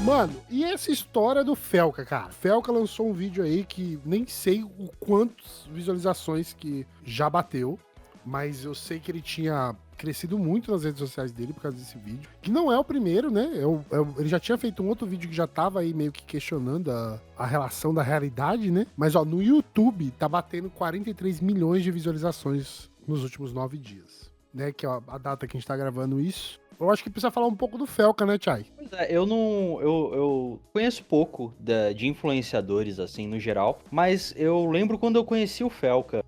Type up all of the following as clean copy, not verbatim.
Mano, e essa história do Felca, cara? Felca lançou um vídeo aí que nem sei o quantas visualizações que já bateu, mas eu sei que ele tinha crescido muito nas redes sociais dele por causa desse vídeo. Que não é o primeiro, né? Ele já tinha feito um outro vídeo que já tava aí meio que questionando a relação da realidade, né? Mas, ó, no YouTube tá batendo 43 milhões de visualizações nos últimos 9 dias, né? Que é a data que a gente tá gravando isso. Eu acho que precisa falar um pouco do Felca, né, Chay? Pois é, eu conheço pouco de influenciadores, assim, no geral, mas eu lembro quando eu conheci o Felca,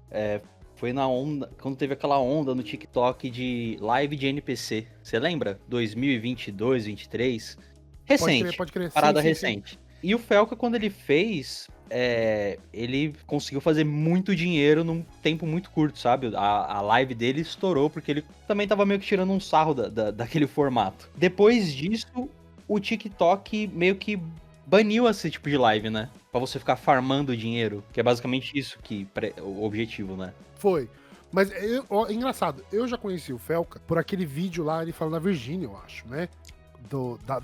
foi na onda, quando teve aquela onda no TikTok de live de NPC, você lembra? 2022, 2023? Recente, Pode crer. parada Sim. recente. E o Felca, quando ele fez, ele conseguiu fazer muito dinheiro num tempo muito curto, sabe? A live dele estourou porque ele também tava meio que tirando um sarro daquele formato. Depois disso, o TikTok meio que baniu esse tipo de live, né? Pra você ficar farmando dinheiro, que é basicamente isso que o objetivo, né? Foi. Mas engraçado, eu já conheci o Felca por aquele vídeo lá, ele falando da Virgínia, eu acho, né?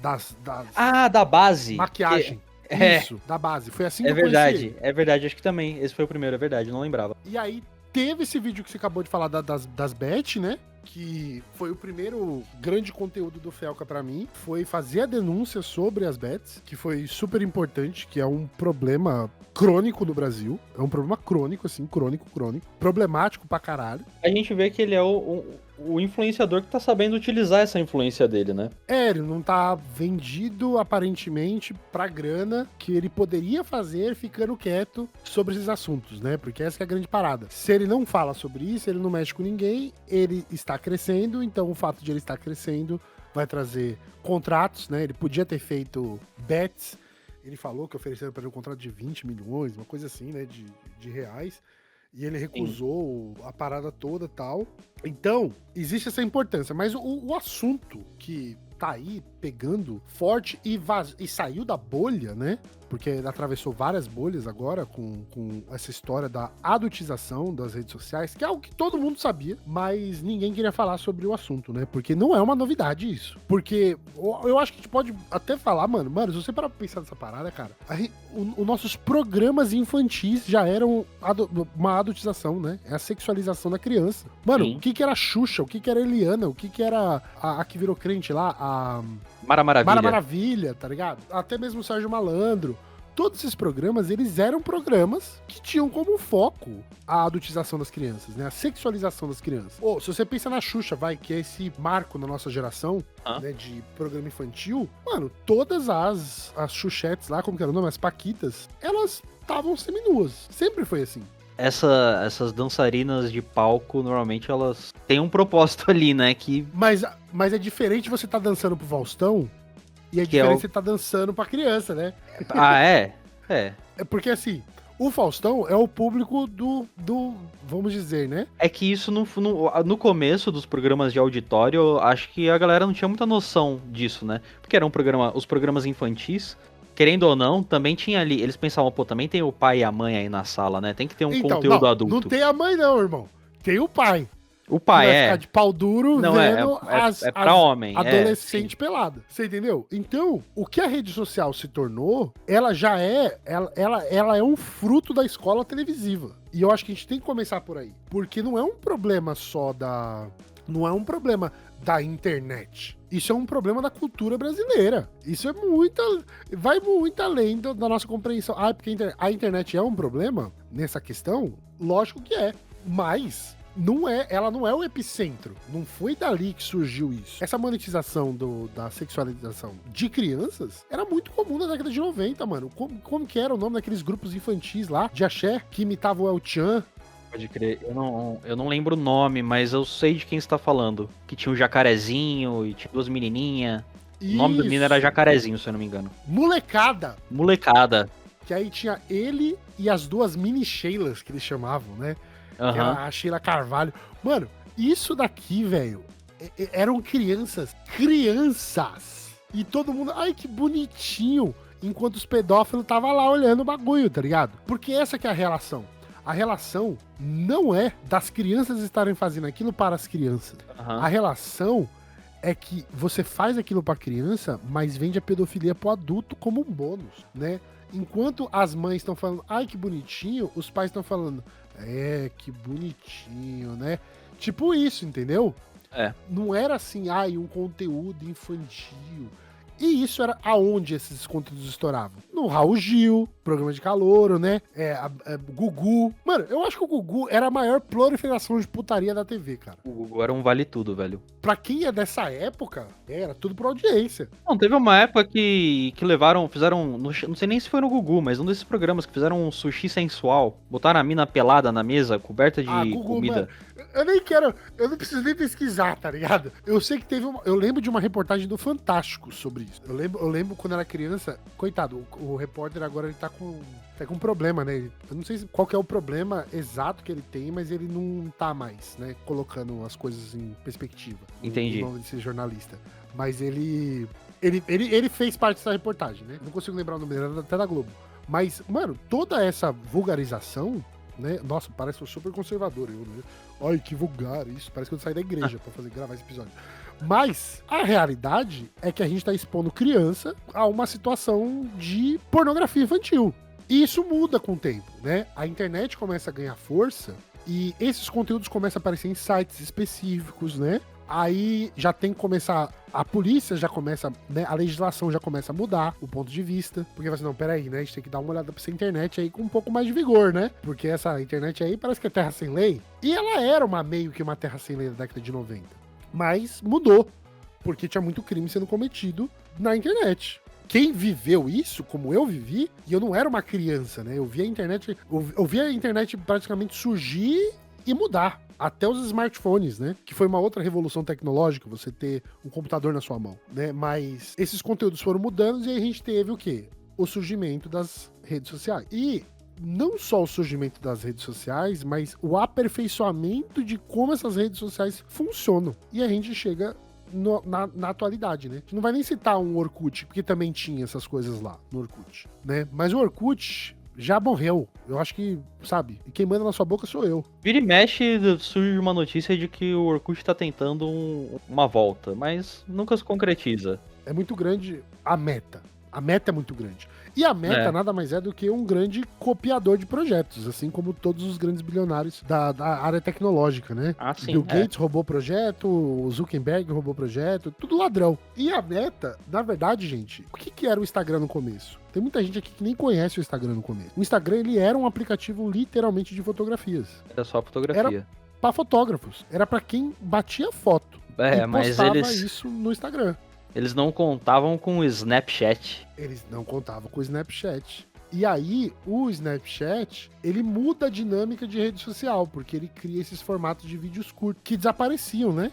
Das Ah, da base. maquiagem. É. Isso, da base. Foi assim que É eu conheci verdade, ele. é verdade. Acho que também. Esse foi o primeiro, é verdade, eu não lembrava. E aí teve esse vídeo que você acabou de falar das Bet, né? Que foi o primeiro grande conteúdo do Felca pra mim. Foi fazer a denúncia sobre as bets, que foi super importante, que é um problema crônico no Brasil. É um problema crônico, assim, crônico. Problemático pra caralho. A gente vê que ele é o influenciador que tá sabendo utilizar essa influência dele, né? Ele não tá vendido, aparentemente, pra grana que ele poderia fazer ficando quieto sobre esses assuntos, né? Porque essa que é a grande parada. Se ele não fala sobre isso, ele não mexe com ninguém, ele está crescendo, então o fato de ele estar crescendo vai trazer contratos, né? Ele podia ter feito bets, ele falou que ofereceram para ele um contrato de 20 milhões, uma coisa assim, né? De reais. E ele recusou a parada toda e tal. Então, existe essa importância. Mas o assunto que tá aí pegando forte e saiu da bolha, né? Porque ele atravessou várias bolhas agora com essa história da adultização das redes sociais, que é algo que todo mundo sabia, mas ninguém queria falar sobre o assunto, né? Porque não é uma novidade isso. Porque eu acho que a gente pode até falar, mano, se você parar pra pensar nessa parada, cara, os nossos programas infantis já eram uma adultização, né? É a sexualização da criança. Mano, Sim. o que era Xuxa, o que era Eliana, o que era a que virou crente lá, a Mara Maravilha. Mara Maravilha, tá ligado? Até mesmo o Sérgio Malandro. Todos esses programas, eles eram programas que tinham como foco a adultização das crianças, né? A sexualização das crianças. Se você pensa na Xuxa, que é esse marco na nossa geração, né, de programa infantil, mano, todas as Xuxetes lá, como que era o nome? As Paquitas, elas estavam seminuas. Sempre foi assim. Essas dançarinas de palco, normalmente elas têm um propósito ali, né? Mas é diferente você tá dançando pro Faustão e é diferente você tá dançando pra criança, né? Ah, é? É porque assim, o Faustão é o público do vamos dizer, né? É que isso no começo dos programas de auditório, acho que a galera não tinha muita noção disso, né? Porque os programas infantis, querendo ou não, também tinha ali. Eles pensavam, também tem o pai e a mãe aí na sala, né? Tem que ter um conteúdo adulto. Não tem a mãe, não, irmão. Tem o pai. O pai vai ficar de pau duro não, vendo é pra homem. Adolescente pelada. Você entendeu? Então, o que a rede social se tornou, ela já é. Ela é um fruto da escola televisiva. E eu acho que a gente tem que começar por aí. Porque não é um problema só da. Não é um problema da internet. Isso é um problema da cultura brasileira. Isso vai muito além da nossa compreensão. Porque a internet é um problema nessa questão? Lógico que é. Mas ela não é o epicentro. Não foi dali que surgiu isso. Essa monetização da sexualização de crianças era muito comum na década de 90, mano. Como que era o nome daqueles grupos infantis lá, de axé, que imitavam o El Chan? Pode crer. Eu não lembro o nome, mas eu sei de quem você tá falando. Que tinha um jacarezinho e tinha duas menininhas. O nome do menino era Jacarezinho, se eu não me engano. Molecada! Que aí tinha ele e as duas mini Sheilas, que eles chamavam, né? Que era a Sheila Carvalho. Mano, isso daqui, velho, eram crianças. E todo mundo, ai, que bonitinho. Enquanto os pedófilos estavam lá olhando o bagulho, tá ligado? Porque essa que é a relação. A relação não é das crianças estarem fazendo aquilo para as crianças. A relação é que você faz aquilo pra criança, mas vende a pedofilia pro adulto como um bônus, né? Enquanto as mães estão falando, ai, que bonitinho, os pais estão falando, que bonitinho, né? Tipo isso, entendeu? Não era assim, um conteúdo infantil. E isso era aonde esses conteúdos estouravam? No Raul Gil, programa de calouro, né? Gugu. Mano, eu acho que o Gugu era a maior proliferação de putaria da TV, cara. O Gugu era um vale tudo, velho. Pra quem é dessa época, era tudo pra audiência. Não, teve uma época que fizeram, não sei nem se foi no Gugu, mas um desses programas que fizeram um sushi sensual, botaram a mina pelada na mesa, coberta de Gugu, comida. Mano, eu não preciso nem pesquisar, tá ligado? Eu sei que eu lembro de uma reportagem do Fantástico sobre isso. Eu lembro quando era criança, coitado, o repórter agora ele tá com um problema, né? Eu não sei qual que é o problema exato que ele tem, mas ele não tá mais, né, colocando as coisas em perspectiva. Entendi. O nome de ser jornalista. Mas ele fez parte dessa reportagem, né? Não consigo lembrar o nome dele, era até da Globo. Mas, mano, toda essa vulgarização, né? Nossa, parece um super conservador. Né? Ai, que vulgar isso. Parece que eu saí da igreja pra gravar esse episódio. Mas a realidade é que a gente tá expondo criança a uma situação de pornografia infantil. E isso muda com o tempo, né? A internet começa a ganhar força e esses conteúdos começam a aparecer em sites específicos, né? Aí já tem que começar, a polícia já começa, né, a legislação já começa a mudar o ponto de vista, porque você, não, peraí, né, a gente tem que dar uma olhada pra essa internet aí com um pouco mais de vigor, né, porque essa internet aí parece que é terra sem lei, e ela era meio que uma terra sem lei da década de 90, mas mudou, porque tinha muito crime sendo cometido na internet. Quem viveu isso, como eu vivi, e eu não era uma criança, né, eu via a internet praticamente surgir e mudar. Até os smartphones, né? Que foi uma outra revolução tecnológica, você ter um computador na sua mão, né? Mas esses conteúdos foram mudando e aí a gente teve o quê? O surgimento das redes sociais. E não só o surgimento das redes sociais, mas o aperfeiçoamento de como essas redes sociais funcionam. E a gente chega na atualidade, né? A gente não vai nem citar um Orkut, porque também tinha essas coisas lá no Orkut, né? Mas o Orkut já morreu. Eu acho que, sabe, e quem manda na sua boca sou eu. Vira e mexe, surge uma notícia de que o Orkut tá tentando uma volta, mas nunca se concretiza. É muito grande a meta. A meta é muito grande. E a meta nada mais é do que um grande copiador de projetos, assim como todos os grandes bilionários da área tecnológica, né? Ah, sim. Bill Gates roubou projeto, o Zuckerberg roubou projeto, tudo ladrão. E a meta, na verdade, gente, o que era o Instagram no começo? Tem muita gente aqui que nem conhece o Instagram no começo. O Instagram, ele era um aplicativo literalmente de fotografias. Era só fotografia. Era pra fotógrafos. Era pra quem batia foto. E mas postava eles... isso no Instagram. Eles não contavam com o Snapchat. Eles não contavam com o Snapchat. E aí, o Snapchat, ele muda a dinâmica de rede social, porque ele cria esses formatos de vídeos curtos que desapareciam, né?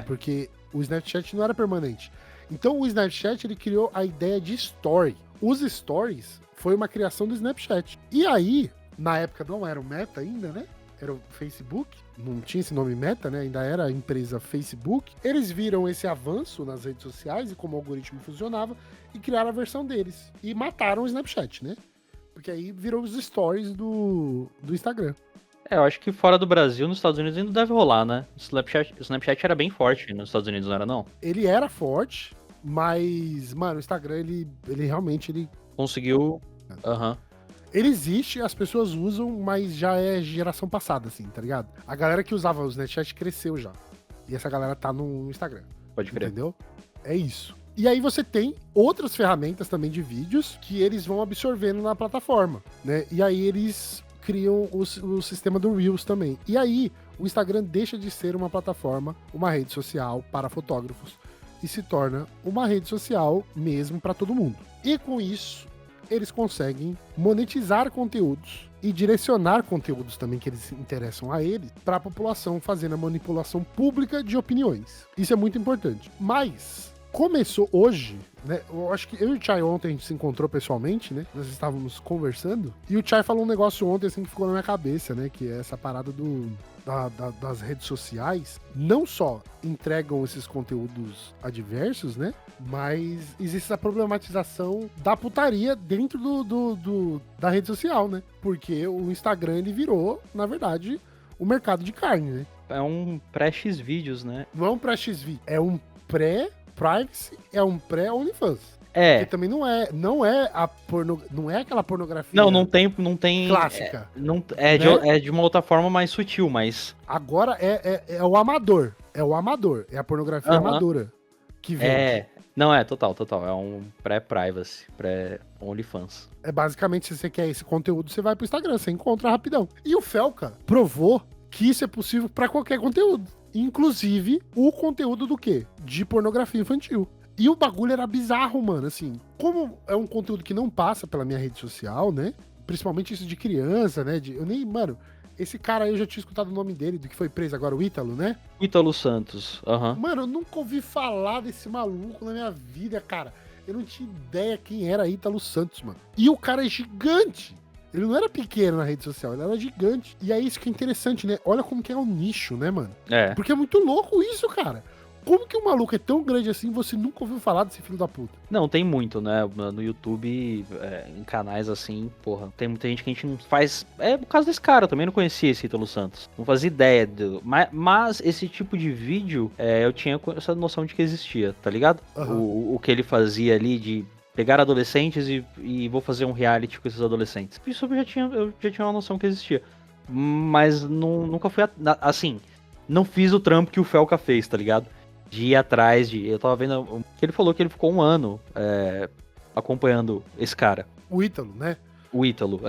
Porque o Snapchat não era permanente. Então, o Snapchat, ele criou a ideia de story. Os stories foi uma criação do Snapchat. E aí, na época não era o Meta ainda, né? Era o Facebook, não tinha esse nome Meta, né? Ainda era a empresa Facebook. Eles viram esse avanço nas redes sociais e como o algoritmo funcionava e criaram a versão deles. E mataram o Snapchat, né? Porque aí virou os stories do Instagram. Eu acho que fora do Brasil, nos Estados Unidos ainda deve rolar, né? O Snapchat era bem forte nos Estados Unidos, não era não? Ele era forte, mas, mano, o Instagram, ele realmente... Conseguiu... Aham. Ele existe, as pessoas usam, mas já é geração passada, assim, tá ligado? A galera que usava o Snapchat cresceu já. E essa galera tá no Instagram. Pode crer. Entendeu? É isso. E aí você tem outras ferramentas também de vídeos que eles vão absorvendo na plataforma, né? E aí eles criam o sistema do Reels também. E aí o Instagram deixa de ser uma plataforma, uma rede social para fotógrafos e se torna uma rede social mesmo para todo mundo. E com isso, eles conseguem monetizar conteúdos e direcionar conteúdos também que eles interessam a eles para a população, fazendo a manipulação pública de opiniões. Isso é muito importante. Mas começou hoje, né? Eu acho que eu e o Chai ontem a gente se encontrou pessoalmente, né? Nós estávamos conversando. E o Chai falou um negócio ontem, assim, que ficou na minha cabeça, né? Que é essa parada das redes sociais. Não só entregam esses conteúdos adversos, né? Mas existe essa problematização da putaria dentro da rede social, né? Porque o Instagram, ele virou, na verdade, o mercado de carne, né? É um pré-X-Vídeos, né? Não é um pré-XV, é um pré-privacy, é um pré-OnlyFans. É. Porque também não é não é aquela pornografia Não tem. clássica. É de uma outra forma mais sutil, mas. Agora é o amador. É o amador. É a pornografia amadora que vem. Não, total. É um pré-privacy, pré-OnlyFans. É basicamente, se você quer esse conteúdo, você vai pro Instagram, você encontra rapidão. E o Felca provou que isso é possível pra qualquer conteúdo. Inclusive, o conteúdo do quê? De pornografia infantil. E o bagulho era bizarro, mano, assim. Como é um conteúdo que não passa pela minha rede social, né? Principalmente isso de criança, né? Mano, esse cara aí eu já tinha escutado o nome dele, do que foi preso agora, o Ítalo, né? Ítalo Santos, Mano, eu nunca ouvi falar desse maluco na minha vida, cara. Eu não tinha ideia quem era Ítalo Santos, mano. E o cara é gigante. Ele não era pequeno na rede social, ele era gigante. E é isso que é interessante, né? Olha como que é um nicho, né, mano? É. Porque é muito louco isso, cara. Como que um maluco é tão grande assim e você nunca ouviu falar desse filho da puta? Não, tem muito, né? No YouTube, em canais assim, porra, tem muita gente que a gente não faz. É o caso desse cara, eu também não conhecia esse Ítalo Santos. Não fazia ideia do. Mas esse tipo de vídeo, eu tinha essa noção de que existia, tá ligado? Uhum. O que ele fazia ali de pegar adolescentes e vou fazer um reality com esses adolescentes. Isso eu já tinha uma noção que existia. Mas nunca fui assim, não fiz o trampo que o Felca fez, tá ligado? De ir atrás eu tava vendo que ele falou que ele ficou 1 ano acompanhando esse cara. O Ítalo, né? O Ítalo,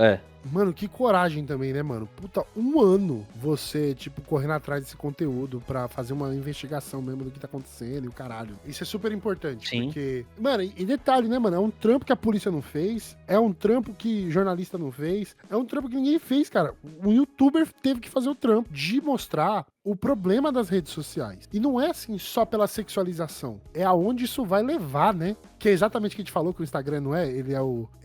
Mano, que coragem também, né, mano? Puta, 1 ano você, tipo, correndo atrás desse conteúdo pra fazer uma investigação mesmo do que tá acontecendo e o caralho. Isso é super importante. Sim. Porque, mano, e detalhe, né, mano? É um trampo que a polícia não fez, é um trampo que jornalista não fez, é um trampo que ninguém fez, cara. Um youtuber teve que fazer o trampo de mostrar o problema das redes sociais. E não é assim só pela sexualização, é aonde isso vai levar, né? Que é exatamente o que a gente falou que o Instagram não é, ele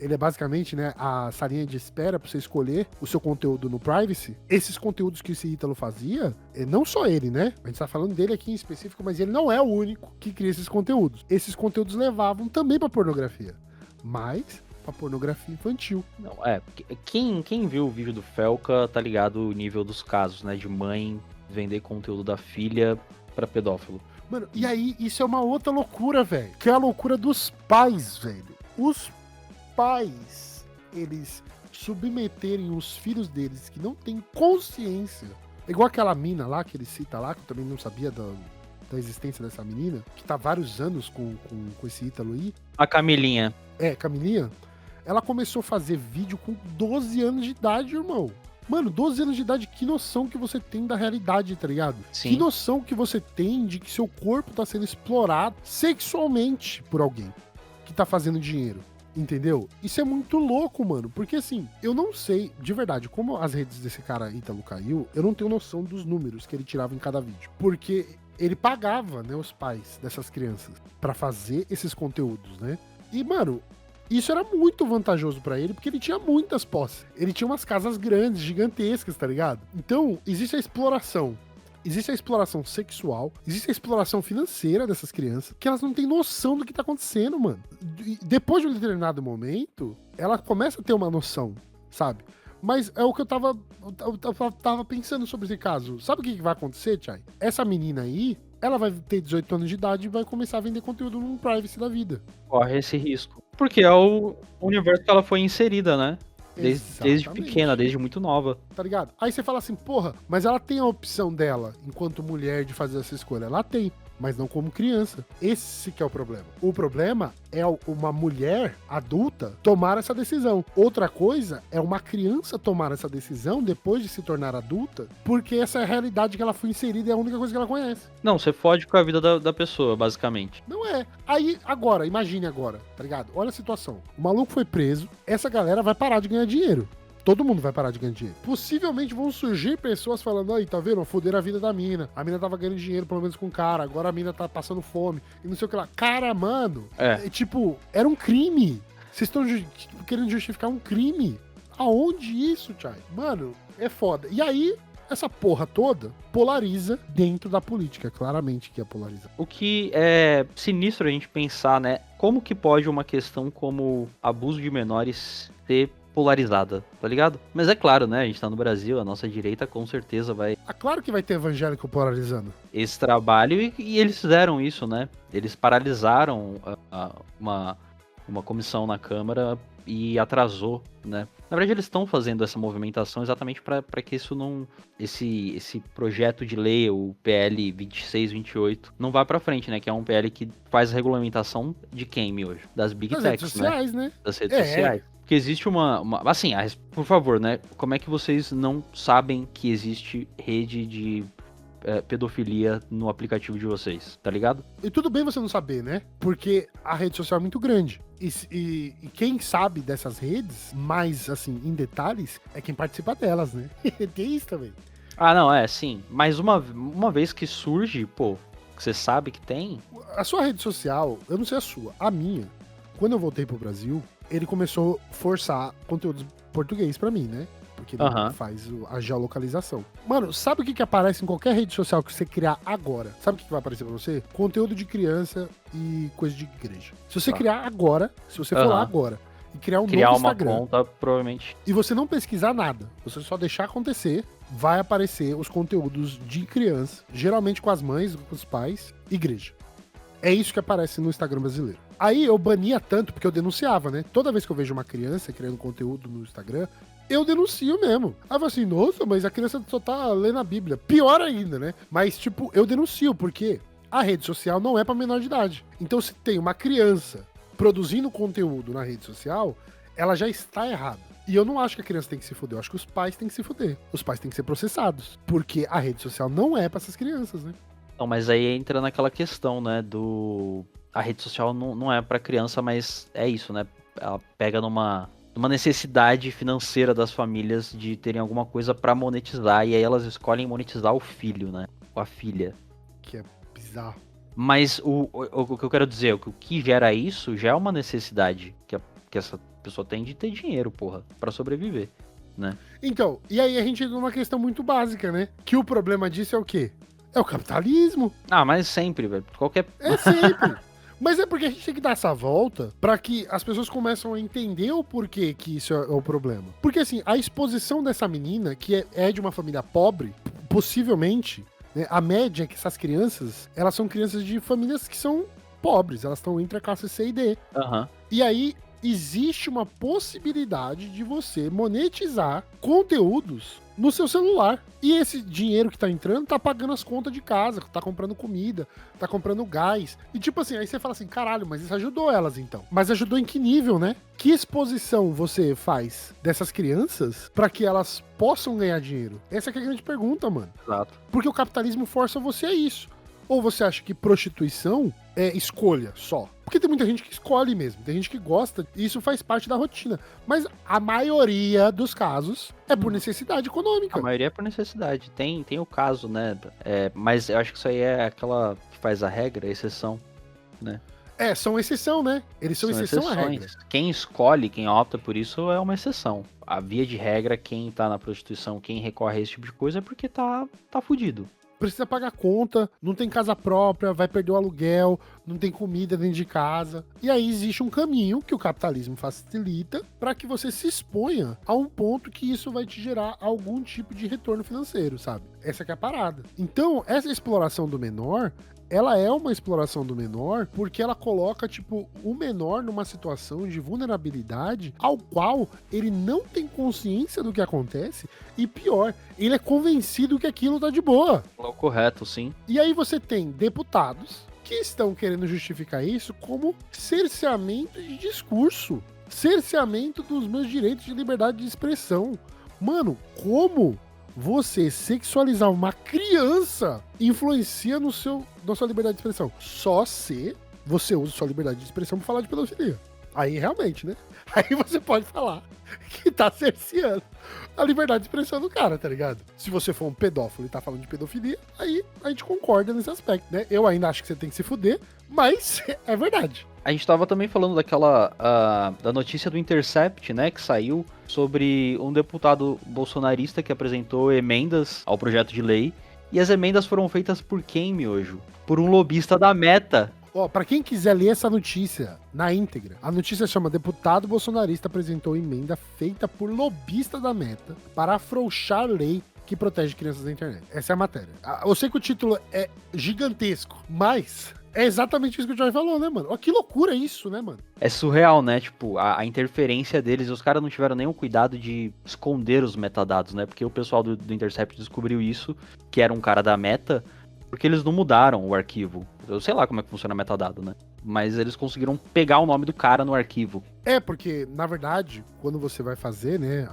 é basicamente, né, a salinha de espera pra você escolher o seu conteúdo no privacy. Esses conteúdos que esse Ítalo fazia, não só ele, né? A gente tá falando dele aqui em específico, mas ele não é o único que cria esses conteúdos. Esses conteúdos levavam também pra pornografia, mas pra pornografia infantil. Não, quem viu o vídeo do Felca tá ligado o nível dos casos, né, de mãe vender conteúdo da filha pra pedófilo. Mano, e aí isso é uma outra loucura, velho. Que é a loucura dos pais, velho. Os pais, eles submeterem os filhos deles que não têm consciência. Igual aquela mina lá que ele cita lá, que eu também não sabia da existência dessa menina, que tá vários anos com esse Ítalo aí. A Camilinha. Camilinha. Ela começou a fazer vídeo com 12 anos de idade, irmão. Mano, 12 anos de idade, que noção que você tem da realidade, tá ligado? Sim. Que noção que você tem de que seu corpo tá sendo explorado sexualmente por alguém que tá fazendo dinheiro, entendeu? Isso é muito louco, mano, porque assim, eu não sei, de verdade, como as redes desse cara Ítalo caiu, eu não tenho noção dos números que ele tirava em cada vídeo, porque ele pagava, né, os pais dessas crianças pra fazer esses conteúdos, né? E, mano, isso era muito vantajoso pra ele, porque ele tinha muitas posses. Ele tinha umas casas grandes, gigantescas, tá ligado? Então, existe a exploração. Existe a exploração sexual, existe a exploração financeira dessas crianças, que elas não têm noção do que tá acontecendo, mano. E depois de um determinado momento, ela começa a ter uma noção, sabe? Mas é o que eu tava pensando sobre esse caso. Sabe o que vai acontecer, Chay? Essa menina aí, ela vai ter 18 anos de idade e vai começar a vender conteúdo num privacy da vida. Corre esse risco. Porque é o universo que ela foi inserida, né? Desde pequena, desde muito nova. Tá ligado? Aí você fala assim, porra, mas ela tem a opção dela, enquanto mulher, de fazer essa escolha. Ela tem, mas não como criança. Esse que é o problema. O problema é uma mulher adulta tomar essa decisão. Outra coisa é uma criança tomar essa decisão depois de se tornar adulta, porque essa é a realidade que ela foi inserida e é a única coisa que ela conhece. Não, você fode com a vida da pessoa, basicamente. Não é. Aí, agora, imagine agora, tá ligado? Olha a situação. O maluco foi preso, essa galera vai parar de ganhar dinheiro. todo mundo vai parar de ganhar dinheiro. Possivelmente vão surgir pessoas falando, aí, tá vendo? Fuderam a vida da mina. A mina tava ganhando dinheiro, pelo menos com o cara. Agora a mina tá passando fome. E não sei o que lá. Cara, mano, tipo, era um crime. Vocês estão querendo justificar um crime. Aonde isso, Chay? Mano, é foda. E aí, essa porra toda polariza dentro da política. Claramente que ia polarizar. O que é sinistro a gente pensar, né? Como que pode uma questão como abuso de menores ser polarizada, tá ligado? Mas é claro, né? A gente tá no Brasil, a nossa direita com certeza vai... É claro que vai ter evangélico polarizando. Esse trabalho e eles fizeram isso, né? Eles paralisaram uma comissão na Câmara e atrasou, né? Na verdade, eles estão fazendo essa movimentação exatamente para que isso não... Esse projeto de lei, o PL 2628, não vá para frente, né? Que é um PL que faz a regulamentação de quem, hoje? Das Big Das Techs, redes sociais, né? Das redes sociais. Porque existe assim, por favor, né? Como é que vocês não sabem que existe rede de pedofilia no aplicativo de vocês, tá ligado? E tudo bem você não saber, né? Porque a rede social é muito grande. E quem sabe dessas redes, mais assim, em detalhes, é quem participa delas, né? Tem isso também. Ah, não, sim. Mas uma vez que surge, pô, que você sabe que tem... A sua rede social, eu não sei a sua, a minha, quando eu voltei pro Brasil, ele começou a forçar conteúdos português pra mim, né? Porque ele faz a geolocalização. Mano, sabe o que aparece em qualquer rede social que você criar agora? Sabe o que vai aparecer pra você? Conteúdo de criança e coisa de igreja. Se você criar agora, se você for lá agora e criar um novo Instagram... uma conta, provavelmente... E você não pesquisar nada, você só deixar acontecer, vai aparecer os conteúdos de criança, geralmente com as mães, com os pais, igreja. É isso que aparece no Instagram brasileiro. Aí eu bania tanto porque eu denunciava, né? Toda vez que eu vejo uma criança criando conteúdo no Instagram, eu denuncio mesmo. Aí eu falo assim, nossa, mas a criança só tá lendo a Bíblia. Pior ainda, né? Mas, tipo, eu denuncio, porque a rede social não é pra menor de idade. Então, se tem uma criança produzindo conteúdo na rede social, ela já está errada. E eu não acho que a criança tem que se fuder, eu acho que os pais têm que se fuder. Os pais têm que ser processados. Porque a rede social não é pra essas crianças, né? Não, mas aí entra naquela questão, né, a rede social não é pra criança, mas é isso, né? Ela pega numa necessidade financeira das famílias de terem alguma coisa pra monetizar, e aí elas escolhem monetizar o filho, né? Ou a filha. Que é bizarro. Mas o que eu quero dizer, o que gera isso já é uma necessidade que essa pessoa tem de ter dinheiro, porra, pra sobreviver, né? Então, e aí a gente entra numa questão muito básica, né? Que o problema disso é o quê? É o capitalismo. Ah, mas sempre, velho. É sempre. Mas é porque a gente tem que dar essa volta pra que as pessoas começam a entender o porquê que isso é o problema. Porque, assim, a exposição dessa menina, que é de uma família pobre, possivelmente, né, a média é que essas crianças, elas são crianças de famílias que são pobres. Elas estão entre a classe C e D. E aí, existe uma possibilidade de você monetizar conteúdos no seu celular. E esse dinheiro que tá entrando tá pagando as contas de casa, tá comprando comida, tá comprando gás. E tipo assim, aí você fala assim, caralho, mas isso ajudou elas então. Mas ajudou em que nível, né? Que exposição você faz dessas crianças pra que elas possam ganhar dinheiro? Essa que é a grande pergunta, mano. Exato. Porque o capitalismo força você a isso. Ou você acha que prostituição é escolha só? Porque tem muita gente que escolhe mesmo, tem gente que gosta, e isso faz parte da rotina. Mas a maioria dos casos é por necessidade econômica. A maioria é por necessidade. Tem o caso, né? Mas eu acho que isso aí é aquela que faz a regra, a exceção, né? São exceção, né? Eles são exceção à regra. Quem escolhe, quem opta por isso é uma exceção. A via de regra, quem tá na prostituição, quem recorre a esse tipo de coisa é porque tá fudido. Precisa pagar conta, não tem casa própria, vai perder o aluguel, não tem comida dentro de casa. E aí existe um caminho que o capitalismo facilita para que você se exponha a um ponto que isso vai te gerar algum tipo de retorno financeiro, sabe? Essa que é a parada. Então, essa exploração do menor, ela é uma exploração do menor porque ela coloca, tipo, o menor numa situação de vulnerabilidade ao qual ele não tem consciência do que acontece e, pior, ele é convencido que aquilo tá de boa. É o correto, sim. E aí você tem deputados que estão querendo justificar isso como cerceamento de discurso, cerceamento dos meus direitos de liberdade de expressão. Mano, como você sexualizar uma criança influencia na sua liberdade de expressão? Só se você usa sua liberdade de expressão pra falar de pedofilia. Aí realmente, né? Aí você pode falar que tá cerceando a liberdade de expressão do cara, tá ligado? Se você for um pedófilo e tá falando de pedofilia, aí a gente concorda nesse aspecto, né? Eu ainda acho que você tem que se fuder, mas é verdade. A gente tava também falando da notícia do Intercept, né, que saiu sobre um deputado bolsonarista que apresentou emendas ao projeto de lei. E as emendas foram feitas por quem, miojo? Por um lobista da Meta. Ó, pra quem quiser ler essa notícia na íntegra, a notícia chama Deputado Bolsonarista apresentou emenda feita por lobista da Meta para afrouxar lei que protege crianças da internet. Essa é a matéria. Eu sei que o título é gigantesco, mas é exatamente isso que o Joy falou, né, mano? Ó, que loucura isso, né, mano? É surreal, né? Tipo, a interferência deles, os caras não tiveram nenhum cuidado de esconder os metadados, né? Porque o pessoal do Intercept descobriu isso, que era um cara da Meta, porque eles não mudaram o arquivo. Eu sei lá como é que funciona metadado, né? Mas eles conseguiram pegar o nome do cara no arquivo. É, porque, na verdade, quando você vai fazer, né,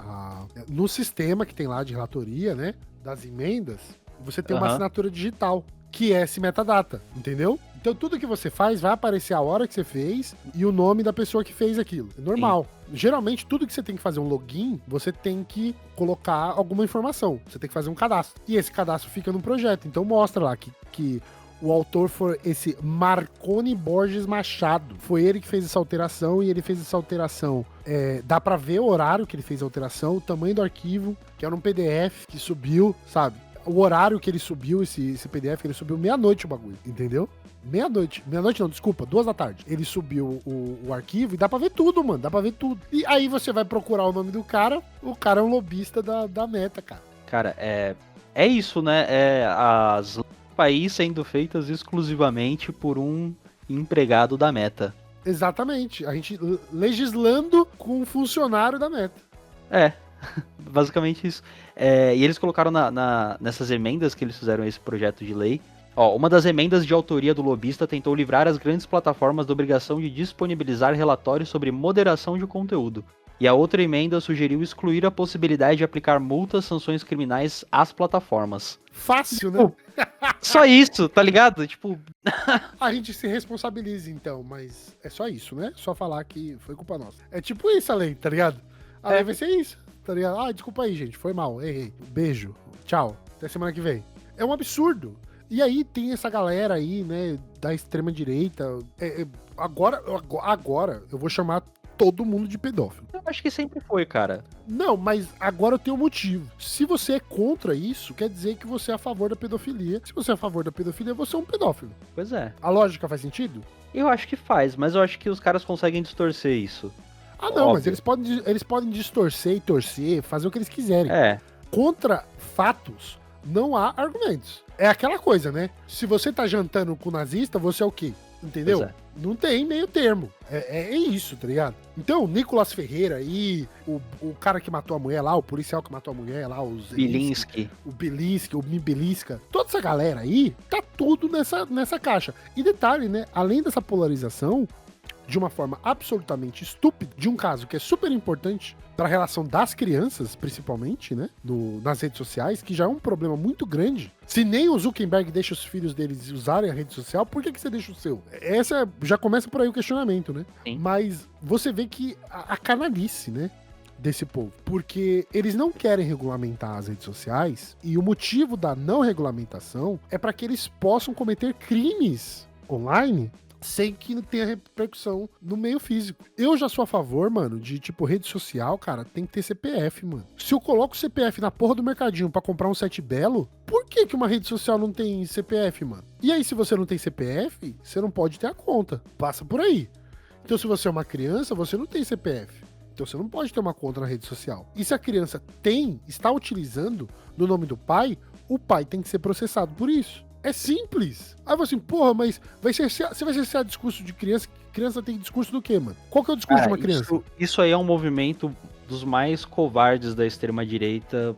no sistema que tem lá de relatoria, né, das emendas, você tem uma assinatura digital, que é esse metadata, entendeu? Então tudo que você faz vai aparecer a hora que você fez e o nome da pessoa que fez aquilo. É normal. Sim. Geralmente, tudo que você tem que fazer um login, você tem que colocar alguma informação. Você tem que fazer um cadastro. E esse cadastro fica no projeto. Então mostra lá que o autor foi esse Marconi Borges Machado. Foi ele que fez essa alteração e ele fez essa alteração. Dá pra ver o horário que ele fez a alteração, o tamanho do arquivo, que era um PDF que subiu, sabe? O horário que ele subiu, esse PDF, que ele subiu meia-noite o bagulho, entendeu? Meia-noite não, desculpa, 2 da tarde. Ele subiu o arquivo e dá pra ver tudo, mano, dá pra ver tudo. E aí você vai procurar o nome do cara, o cara é um lobista da Meta, cara. Cara, é isso, né? As país sendo feitas exclusivamente por um empregado da Meta. Exatamente, a gente legislando com um funcionário da Meta. Basicamente isso. E eles colocaram nessas emendas que eles fizeram esse projeto de lei. Ó, uma das emendas de autoria do lobista tentou livrar as grandes plataformas da obrigação de disponibilizar relatórios sobre moderação de conteúdo. E a outra emenda sugeriu excluir a possibilidade de aplicar multas, sanções criminais às plataformas. Fácil, né? Só isso, tá ligado? Tipo... A gente se responsabiliza, então, mas é só isso, né? Só falar que foi culpa nossa. É tipo isso a lei, tá ligado? A lei vai ser isso, tá ligado? Ah, desculpa aí, gente, foi mal, errei. Beijo, tchau, até semana que vem. É um absurdo. E aí tem essa galera aí, né, da extrema direita. Agora eu vou chamar todo mundo de pedófilo. Eu acho que sempre foi, cara. Não, mas agora eu tenho um motivo. Se você é contra isso, quer dizer que você é a favor da pedofilia. Se você é a favor da pedofilia, você é um pedófilo. Pois é. A lógica faz sentido? Eu acho que faz, mas eu acho que os caras conseguem distorcer isso. Ah, não, óbvio. Mas eles podem distorcer e torcer, fazer o que eles quiserem. Contra fatos, não há argumentos. É aquela coisa, né? Se você tá jantando com o nazista, você é o quê? Entendeu? Não tem meio termo. É isso, tá ligado? Então, o Nicolas Ferreira aí, o cara que matou a mulher lá, o policial que matou a mulher lá, o Bilinski. O Bilinski, o Mibelisca, toda essa galera aí, tá tudo nessa caixa. E detalhe, né? Além dessa polarização, de uma forma absolutamente estúpida, de um caso que é super importante para a relação das crianças, principalmente, né, nas redes sociais, que já é um problema muito grande. Se nem o Zuckerberg deixa os filhos deles usarem a rede social, por que você deixa o seu? Já começa por aí o questionamento, né? Sim. Mas você vê que a canalice, né, desse povo, porque eles não querem regulamentar as redes sociais e o motivo da não regulamentação é para que eles possam cometer crimes online sem que tenha repercussão no meio físico. Eu já sou a favor, mano, de, tipo, rede social, cara, tem que ter CPF, mano. Se eu coloco o CPF na porra do mercadinho pra comprar um site belo, por que uma rede social não tem CPF, mano? E aí, se você não tem CPF, você não pode ter a conta. Passa por aí. Então, se você é uma criança, você não tem CPF. Então, você não pode ter uma conta na rede social. E se a criança está utilizando no nome do pai, o pai tem que ser processado por isso. É simples. Aí você assim, porra, mas você vai cercear discurso de criança? Criança tem discurso do quê, mano? Qual que é o discurso de uma criança? Isso aí é um movimento dos mais covardes da extrema-direita,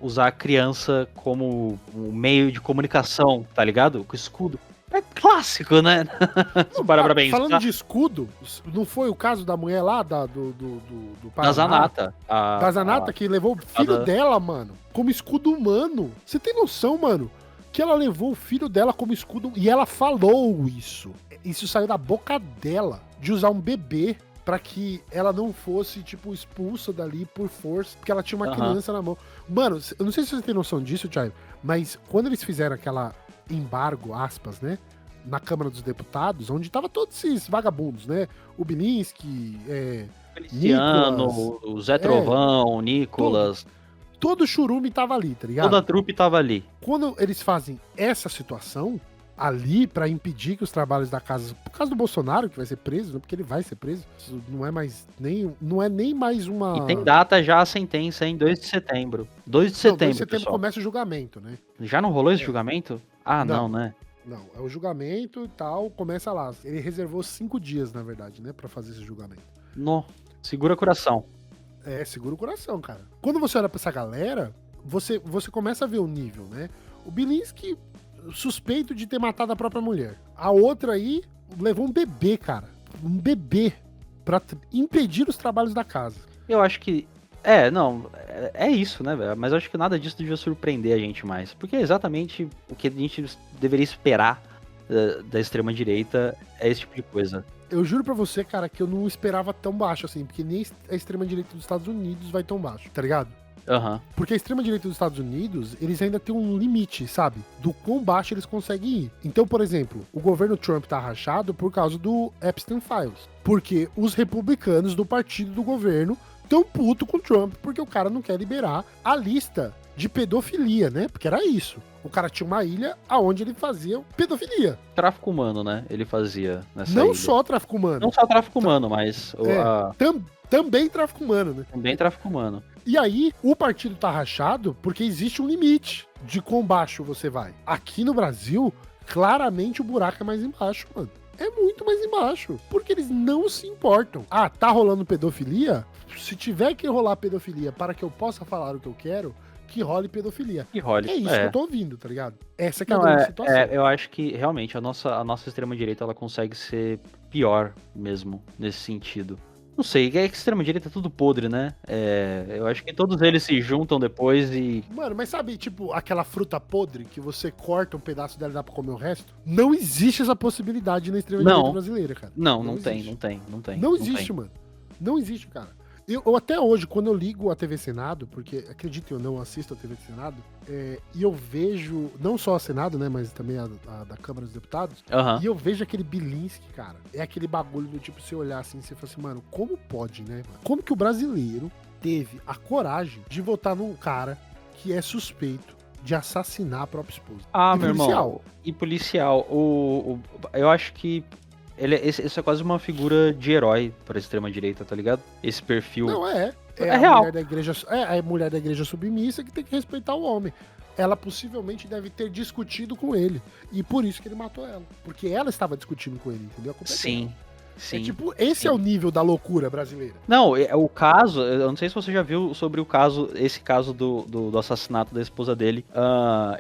usar a criança como um meio de comunicação, tá ligado? Com escudo. É clássico, né? Falando de escudo, não foi o caso da mulher lá, do da Zanata. Da Zanata, que levou o filho dela, mano, como escudo humano. Você tem noção, mano? Que ela levou o filho dela como escudo e ela falou isso. Isso saiu da boca dela, de usar um bebê pra que ela não fosse, tipo, expulsa dali por força, porque ela tinha uma Aham. criança na mão. Mano, eu não sei se você tem noção disso, Thiago, mas quando eles fizeram aquela embargo, aspas, né, na Câmara dos Deputados, onde tava todos esses vagabundos, né, o Bilinski, Feliciano, Nicolas, o Zé Trovão, o Nicolas, todo o churume tava ali, tá ligado? toda a trupe tava ali. Quando eles fazem essa situação ali pra impedir que os trabalhos da casa, por causa do Bolsonaro que vai ser preso, né, porque ele vai ser preso, isso não é mais nem mais uma. E tem data já a sentença, hein? 2 de setembro. 2 de Não, setembro, 2 de setembro pessoal. começa o julgamento, né? Já não rolou esse É. julgamento? Ah, não, Não. né? Não, é o julgamento e tal, começa lá. Ele reservou 5 dias, na verdade, né, pra fazer esse julgamento. No. Segura coração. Segura o coração, cara. Quando você olha pra essa galera, você começa a ver o nível, né? O Bilinski, suspeito de ter matado a própria mulher. A outra aí levou um bebê, cara. Um bebê pra impedir os trabalhos da casa. Eu acho que. Não, é isso, né, velho? Mas eu acho que nada disso devia surpreender a gente mais. Porque é exatamente o que a gente deveria esperar da extrema-direita é esse tipo de coisa. Eu juro pra você, cara, que eu não esperava tão baixo assim, porque nem a extrema-direita dos Estados Unidos vai tão baixo, tá ligado? Aham. Porque a extrema-direita dos Estados Unidos, eles ainda têm um limite, sabe? Do quão baixo eles conseguem ir. Então, por exemplo, o governo Trump tá rachado por causa do Epstein Files. Porque os republicanos do partido do governo tão puto com o Trump, porque o cara não quer liberar a lista de pedofilia, né? Porque era isso. O cara tinha uma ilha aonde ele fazia pedofilia. Tráfico humano, né? Ele fazia nessa Não ilha. só tráfico humano. Não só tráfico humano, mas Também tráfico humano, né? também tráfico humano. E aí, o partido tá rachado porque existe um limite de quão baixo você vai. Aqui no Brasil, claramente o buraco é mais embaixo, mano. É muito mais embaixo. Porque eles não se importam. Ah, tá rolando pedofilia? Se tiver que rolar pedofilia para que eu possa falar o que eu quero, que role pedofilia. E role. É isso que eu tô ouvindo, tá ligado? Essa que é a Não, grande situação. eu acho que realmente a nossa extrema-direita ela consegue ser pior mesmo nesse sentido. Não sei, é que extrema-direita é tudo podre, né? Eu acho que todos eles se juntam depois e. Mano, mas sabe, tipo, aquela fruta podre que você corta um pedaço dela e dá pra comer o resto? Não existe essa possibilidade na extrema-direita Não. brasileira, cara. Não existe. tem. Não existe, mano. Não existe, cara. Eu até hoje, quando eu ligo a TV Senado, porque, acreditem ou não, eu assisto a TV Senado, e eu vejo, não só a Senado, né, mas também a da Câmara dos Deputados, Aham. e eu vejo aquele Bilinski, cara, é aquele bagulho do tipo, você olhar assim, você fala assim, mano, como pode, né, mano? Como que o brasileiro teve a coragem de votar num cara que é suspeito de assassinar a própria esposa? Ah, E meu irmão. policial. E policial. Eu acho que esse é quase uma figura de herói pra extrema-direita, tá ligado? Esse perfil. Não, é É a real. mulher da igreja, a mulher da igreja submissa que tem que respeitar o homem. Ela possivelmente deve ter discutido com ele. E por isso que ele matou ela. Porque ela estava discutindo com ele, entendeu? A culpa é Sim. dela. Sim. É tipo, esse sim. é o nível da loucura brasileira. Não, o caso, eu não sei se você já viu sobre esse caso do assassinato da esposa dele.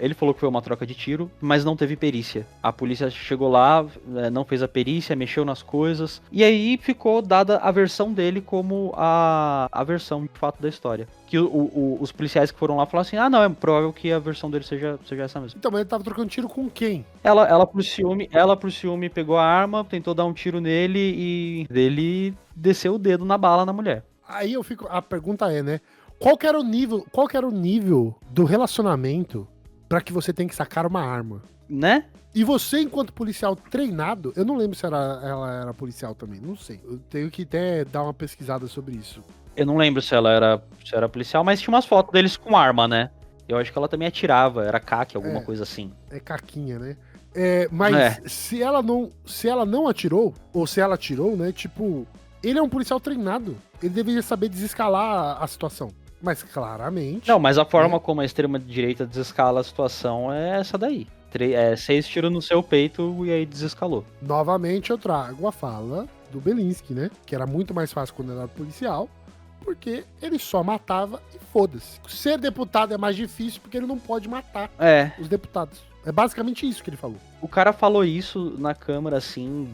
Ele falou que foi uma troca de tiro, mas não teve perícia. A polícia chegou lá, não fez a perícia, mexeu nas coisas, e aí ficou dada a versão dele como a versão de fato da história. Que os policiais que foram lá falaram assim, não, é provável que a versão dele seja essa mesmo. Então, mas ele tava trocando tiro com quem? Ela por ciúme pegou a arma, tentou dar um tiro nele e ele desceu o dedo na bala na mulher. Aí a pergunta é, né? Qual que era o nível do relacionamento pra que você tenha que sacar uma arma? Né? E você, enquanto policial treinado, eu não lembro se ela era policial também, não sei. Eu tenho que até dar uma pesquisada sobre isso. Eu não lembro se ela era policial, mas tinha umas fotos deles com arma, né? Eu acho que ela também atirava, era CAC, alguma coisa assim. É caquinha, né? Mas se ela não atirou, ou se ela atirou, né? Tipo, ele é um policial treinado. Ele deveria saber desescalar a situação. Mas claramente. Não, mas a forma como a extrema-direita desescala a situação é essa daí. 6 tiros no seu peito e aí desescalou. Novamente eu trago a fala do Bilinski, né? Que era muito mais fácil quando ele era policial. Porque ele só matava e foda-se. Ser deputado é mais difícil porque ele não pode matar os deputados. É basicamente isso que ele falou. O cara falou isso na Câmara, assim,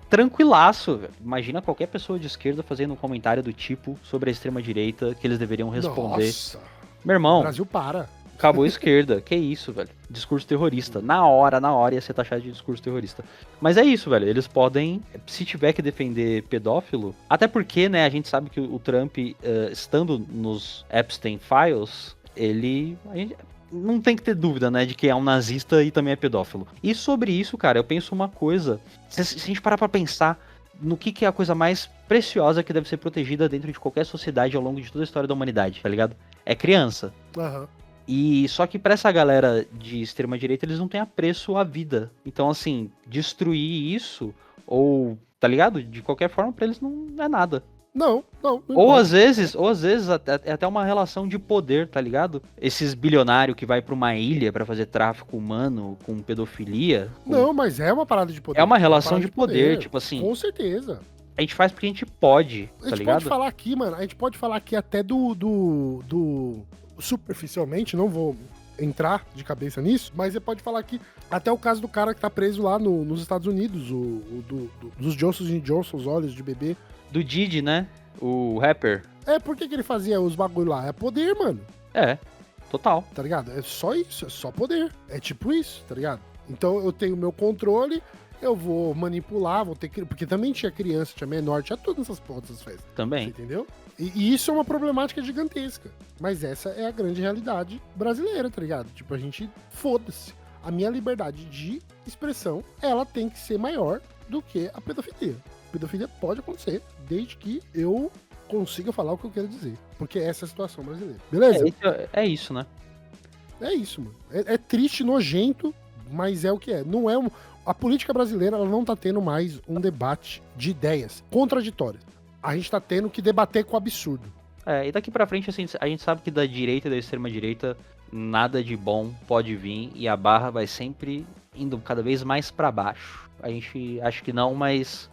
tranquilaço. Imagina qualquer pessoa de esquerda fazendo um comentário do tipo sobre a extrema-direita que eles deveriam responder. Nossa, Meu irmão, o Brasil para. Acabou a esquerda. Que isso, velho. Discurso terrorista. Na hora ia ser taxado de discurso terrorista. Mas é isso, velho. Eles podem, se tiver que defender pedófilo, até porque, né, a gente sabe que o Trump, estando nos Epstein Files, não tem que ter dúvida, né, de que é um nazista e também é pedófilo. E sobre isso, cara, eu penso uma coisa. Se a gente parar pra pensar no que é a coisa mais preciosa que deve ser protegida dentro de qualquer sociedade ao longo de toda a história da humanidade, tá ligado? É criança. Aham. E só que pra essa galera de extrema direita, eles não têm apreço à vida. Então, assim, destruir isso, ou, tá ligado? De qualquer forma, pra eles não é nada. Não Ou importa. às vezes é até uma relação de poder, tá ligado? Esses bilionários que vai pra uma ilha pra fazer tráfico humano com pedofilia. Não, mas é uma parada de poder. É uma relação parada de poder, tipo assim. Com certeza. A gente faz porque a gente pode, A tá gente ligado? pode falar aqui, mano, a gente pode falar aqui até do superficialmente, não vou entrar de cabeça nisso, mas você pode falar aqui até o caso do cara que tá preso lá nos Estados Unidos, dos Johnson Johnson, os olhos de bebê. Do Didi, né? O rapper. Por que ele fazia os bagulho lá? É poder, mano, É, total. tá ligado? É só isso, é só poder. É tipo isso, tá ligado? Então eu tenho meu controle, eu vou manipular, vou ter que... Porque também tinha criança, tinha menor, tinha todas essas porras dessas festas. Também. Você entendeu? E isso é uma problemática gigantesca. Mas essa é a grande realidade brasileira, tá ligado? Tipo, a gente, foda-se. A minha liberdade de expressão, ela tem que ser maior do que a pedofilia. Pedofilia pode acontecer, desde que eu consiga falar o que eu quero dizer. Porque essa é a situação brasileira. Beleza? É isso, né? É isso, mano. É triste, nojento, mas é o que é. Não é a política brasileira, ela não tá tendo mais um debate de ideias contraditórias. A gente tá tendo que debater com o absurdo. E daqui pra frente, assim, a gente sabe que da direita e da extrema direita, nada de bom pode vir e a barra vai sempre indo cada vez mais pra baixo. A gente acha que não, mas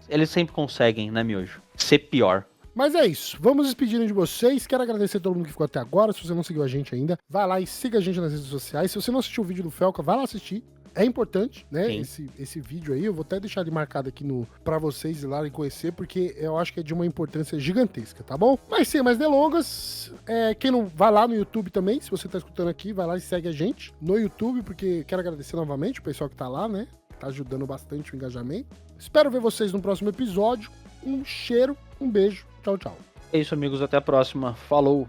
eles sempre conseguem, né, Miojo? Ser pior. Mas é isso. Vamos despedindo de vocês. Quero agradecer a todo mundo que ficou até agora. Se você não seguiu a gente ainda, vai lá e siga a gente nas redes sociais. Se você não assistiu o vídeo do Felca, vai lá assistir. É importante, né? Esse vídeo aí. Eu vou até deixar ele marcado aqui pra vocês ir lá e conhecer, porque eu acho que é de uma importância gigantesca, tá bom? Mas sem mais delongas, quem não vai lá no YouTube também, se você tá escutando aqui, vai lá e segue a gente no YouTube, porque quero agradecer novamente o pessoal que tá lá, né? Tá ajudando bastante o engajamento. Espero ver vocês no próximo episódio. Um cheiro, um beijo. Tchau, tchau. É isso, amigos. Até a próxima. Falou!